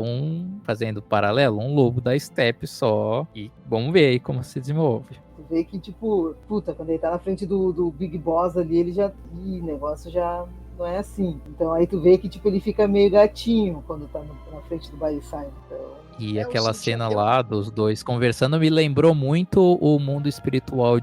Speaker 2: fazendo paralelo, um lobo da steppe só, e vamos ver aí como se desenvolve.
Speaker 4: Tu vê que, tipo, puta, quando ele tá na frente do Big Boss ali, ele já... Ih, negócio já não é assim. Então aí tu vê que, tipo, ele fica meio gatinho quando tá na frente do Balisai. Então...
Speaker 2: E aquela cena lá dos dois conversando me lembrou muito o mundo espiritual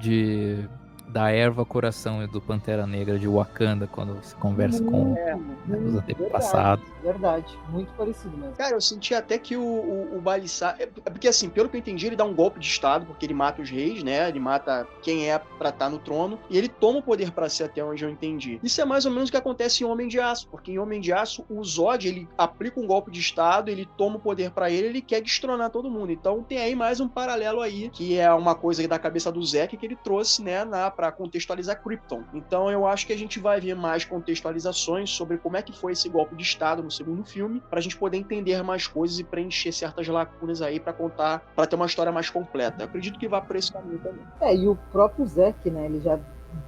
Speaker 2: da erva coração e do Pantera Negra de Wakanda, quando você conversa com os antepassados.
Speaker 4: Verdade, muito parecido mesmo.
Speaker 1: Cara, eu senti até que o Balisar... Porque assim, pelo que eu entendi, ele dá um golpe de estado, porque ele mata os reis, né? Ele mata quem é pra estar no trono, e ele toma o poder pra si, até onde eu entendi. Isso é mais ou menos o que acontece em Homem de Aço, porque em Homem de Aço, o Zod, ele aplica um golpe de estado, ele toma o poder pra ele quer destronar todo mundo. Então tem aí mais um paralelo aí, que é uma coisa da cabeça do Zack que ele trouxe, né, pra contextualizar Krypton. Então eu acho que a gente vai ver mais contextualizações sobre como é que foi esse golpe de estado no segundo filme, pra gente poder entender mais coisas e preencher certas lacunas aí pra contar, pra ter uma história mais completa. Eu acredito que vai por esse caminho também.
Speaker 4: E o próprio Zack, né, ele já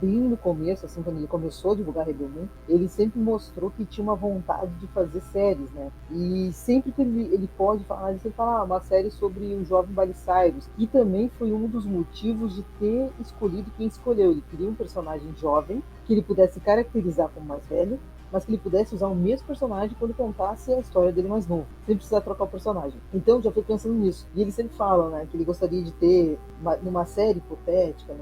Speaker 4: bem no começo, assim, quando ele começou a divulgar Rebel Moon, ele sempre mostrou que tinha uma vontade de fazer séries, né? E sempre que ele pode falar, ele sempre fala uma série sobre o jovem Miley Cyrus, que também foi um dos motivos de ter escolhido quem escolheu. Ele queria um personagem jovem, que ele pudesse caracterizar como mais velho, mas que ele pudesse usar o mesmo personagem quando contasse a história dele mais novo, sem precisar trocar o personagem. Então, já foi pensando nisso. E ele sempre fala, né, que ele gostaria de ter, numa série hipotética,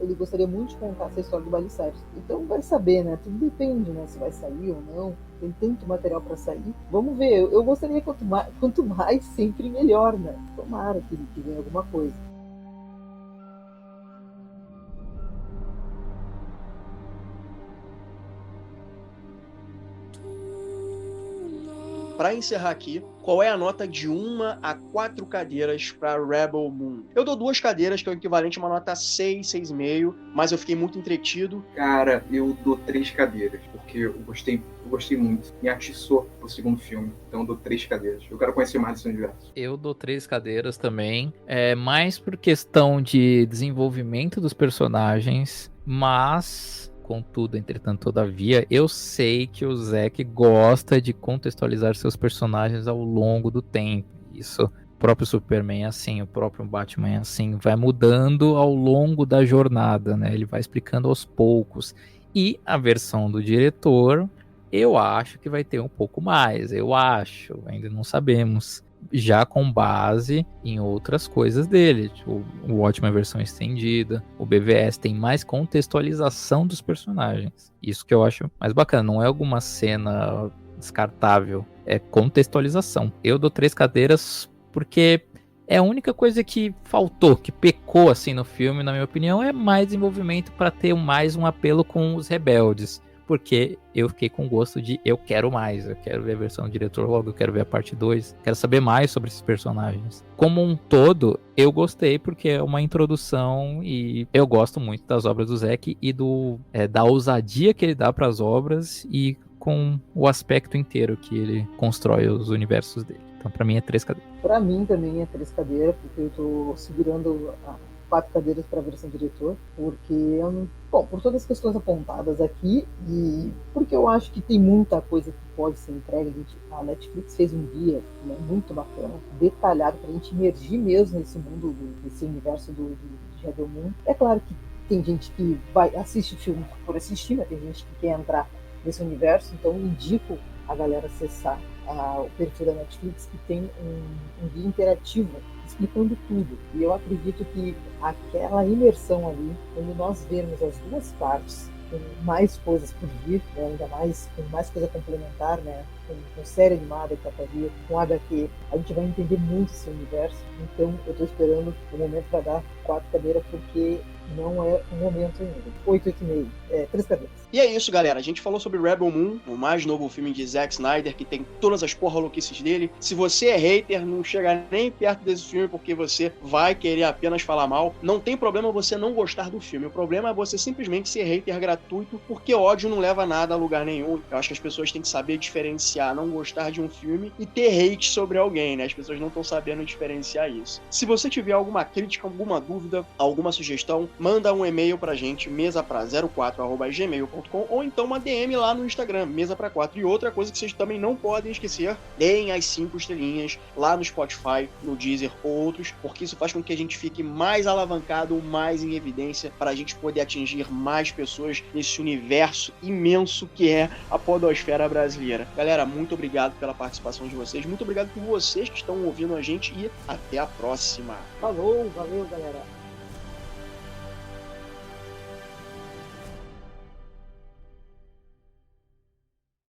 Speaker 4: ele gostaria muito de contar essa história do Miley Cyrus. Então, vai saber, né, tudo depende, né, se vai sair ou não. Tem tanto material para sair. Vamos ver, eu gostaria quanto mais, sempre melhor, né. Tomara que venha alguma coisa.
Speaker 1: Para encerrar aqui, qual é a nota de 1 a 4 cadeiras para Rebel Moon? Eu dou 2 cadeiras, que é o equivalente a uma nota 6, 6,5, mas eu fiquei muito entretido.
Speaker 3: Cara, eu dou 3 cadeiras, porque eu gostei muito. Me atiçou pro segundo filme, então eu dou 3 cadeiras. Eu quero conhecer mais desse universo.
Speaker 2: Eu dou 3 cadeiras também, mais por questão de desenvolvimento dos personagens, mas... Contudo, entretanto, todavia, eu sei que o Zack gosta de contextualizar seus personagens ao longo do tempo. Isso, o próprio Superman é assim, o próprio Batman é assim, vai mudando ao longo da jornada, né? Ele vai explicando aos poucos. E a versão do diretor, eu acho que vai ter um pouco mais, ainda não sabemos. Já com base em outras coisas dele, tipo, o Watchmen versão estendida, o BVS tem mais contextualização dos personagens. Isso que eu acho mais bacana, não é alguma cena descartável, é contextualização. Eu dou 3 cadeiras porque é a única coisa que faltou, que pecou assim no filme, na minha opinião, é mais desenvolvimento para ter mais um apelo com os rebeldes. Porque eu fiquei com gosto de eu quero mais, eu quero ver a versão do diretor logo, eu quero ver a parte 2, quero saber mais sobre esses personagens. Como um todo, eu gostei porque é uma introdução e eu gosto muito das obras do Zack e da ousadia que ele dá para as obras e com o aspecto inteiro que ele constrói os universos dele. Então pra mim é 3 cadeiras.
Speaker 4: Pra mim também é 3 cadeiras, porque eu tô segurando 4 cadeiras para a versão diretor, porque por todas as questões apontadas aqui e porque eu acho que tem muita coisa que pode ser entregue. A Netflix fez um guia, né, muito bacana, detalhado para a gente emergir mesmo nesse mundo, desse universo de Rebel Moon. É claro que tem gente que assiste o filme por assistir, mas tem gente que quer entrar nesse universo, então indico a galera acessar o perfil da Netflix, que tem um guia interativo explicando tudo. E eu acredito que aquela imersão ali, quando nós vermos as duas partes, com mais coisas por vir, né, ainda mais com mais coisa complementar, né, com série animada que tá pra vir, com HQ, a gente vai entender muito esse universo. Então eu tô esperando o momento para dar 4 cadeiras, porque não é o momento ainda. 8, 8,5, 3 cadeiras.
Speaker 1: E é isso, galera. A gente falou sobre Rebel Moon, o mais novo filme de Zack Snyder, que tem todas as porra louquices dele. Se você é hater, não chega nem perto desse filme, porque você vai querer apenas falar mal. Não tem problema você não gostar do filme. O problema é você simplesmente ser hater gratuito, porque ódio não leva nada a lugar nenhum. Eu acho que as pessoas têm que saber diferenciar diferenciar não gostar de um filme e ter hate sobre alguém, né? As pessoas não estão sabendo diferenciar isso. Se você tiver alguma crítica, alguma dúvida, alguma sugestão, manda um e-mail pra gente, mesapra04@gmail.com, ou então uma DM lá no Instagram, mesapra4. E outra coisa que vocês também não podem esquecer, deem as 5 estrelinhas lá no Spotify, no Deezer ou outros, porque isso faz com que a gente fique mais alavancado, mais em evidência, para a gente poder atingir mais pessoas nesse universo imenso que é a podosfera brasileira. Galera, muito obrigado pela participação de vocês, muito obrigado por vocês que estão ouvindo a gente e até a próxima.
Speaker 4: Falou, valeu, galera.